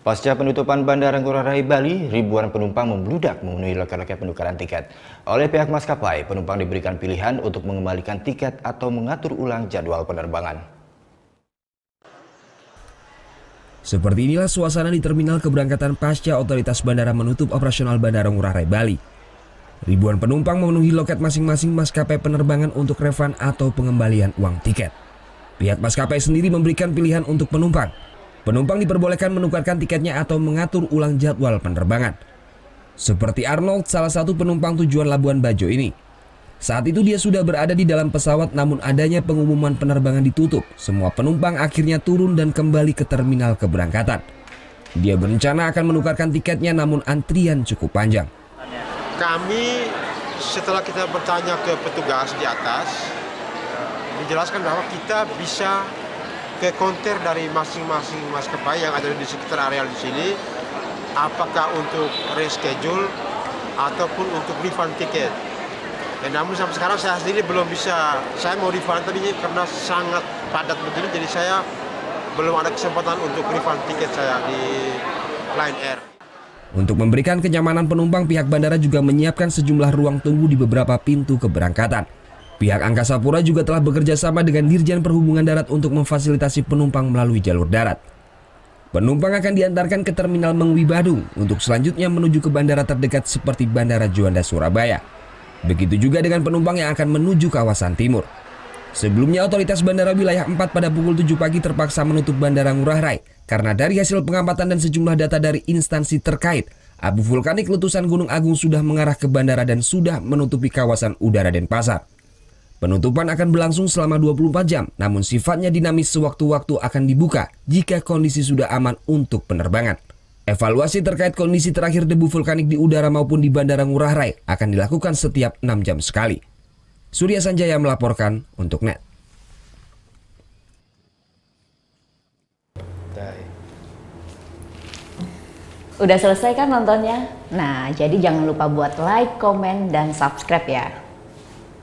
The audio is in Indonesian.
Pasca penutupan Bandara Ngurah Rai Bali, ribuan penumpang membludak memenuhi loket-loket penukaran tiket. Oleh pihak maskapai, penumpang diberikan pilihan untuk mengembalikan tiket atau mengatur ulang jadwal penerbangan. Seperti inilah suasana di terminal keberangkatan pasca otoritas bandara menutup operasional Bandara Ngurah Rai Bali. Ribuan penumpang memenuhi loket masing-masing maskapai penerbangan untuk refund atau pengembalian uang tiket. Pihak maskapai sendiri memberikan pilihan untuk penumpang. Penumpang diperbolehkan menukarkan tiketnya atau mengatur ulang jadwal penerbangan. Seperti Arnold, salah satu penumpang tujuan Labuan Bajo ini. Saat itu dia sudah berada di dalam pesawat, namun adanya pengumuman penerbangan ditutup. Semua penumpang akhirnya turun dan kembali ke terminal keberangkatan. Dia berencana akan menukarkan tiketnya, namun antrian cukup panjang. Kami setelah kita bertanya ke petugas di atas, dijelaskan bahwa kita bisa ke konter dari masing-masing maskapai yang ada di sekitar areal di sini, apakah untuk reschedule ataupun untuk refund tiket. Dan namun sampai sekarang saya sendiri belum bisa, saya mau refund tapi karena sangat padat begini, jadi saya belum ada kesempatan untuk refund tiket saya di Lion Air. Untuk memberikan kenyamanan penumpang, pihak bandara juga menyiapkan sejumlah ruang tunggu di beberapa pintu keberangkatan. Pihak Angkasa Pura juga telah bekerja sama dengan Dirjen Perhubungan Darat untuk memfasilitasi penumpang melalui jalur darat. Penumpang akan diantarkan ke Terminal Mengwi Badung untuk selanjutnya menuju ke bandara terdekat seperti Bandara Juanda Surabaya. Begitu juga dengan penumpang yang akan menuju kawasan timur. Sebelumnya otoritas Bandara Wilayah 4 pada pukul 7 pagi terpaksa menutup Bandara Ngurah Rai karena dari hasil pengamatan dan sejumlah data dari instansi terkait, abu vulkanik letusan Gunung Agung sudah mengarah ke bandara dan sudah menutupi kawasan udara Denpasar. Penutupan akan berlangsung selama 24 jam, namun sifatnya dinamis, sewaktu-waktu akan dibuka jika kondisi sudah aman untuk penerbangan. Evaluasi terkait kondisi terakhir debu vulkanik di udara maupun di Bandara Ngurah Rai akan dilakukan setiap 6 jam sekali. Surya Sanjaya melaporkan untuk NET. Udah selesai kan nontonnya? Nah, jadi jangan lupa buat like, komen, dan subscribe ya.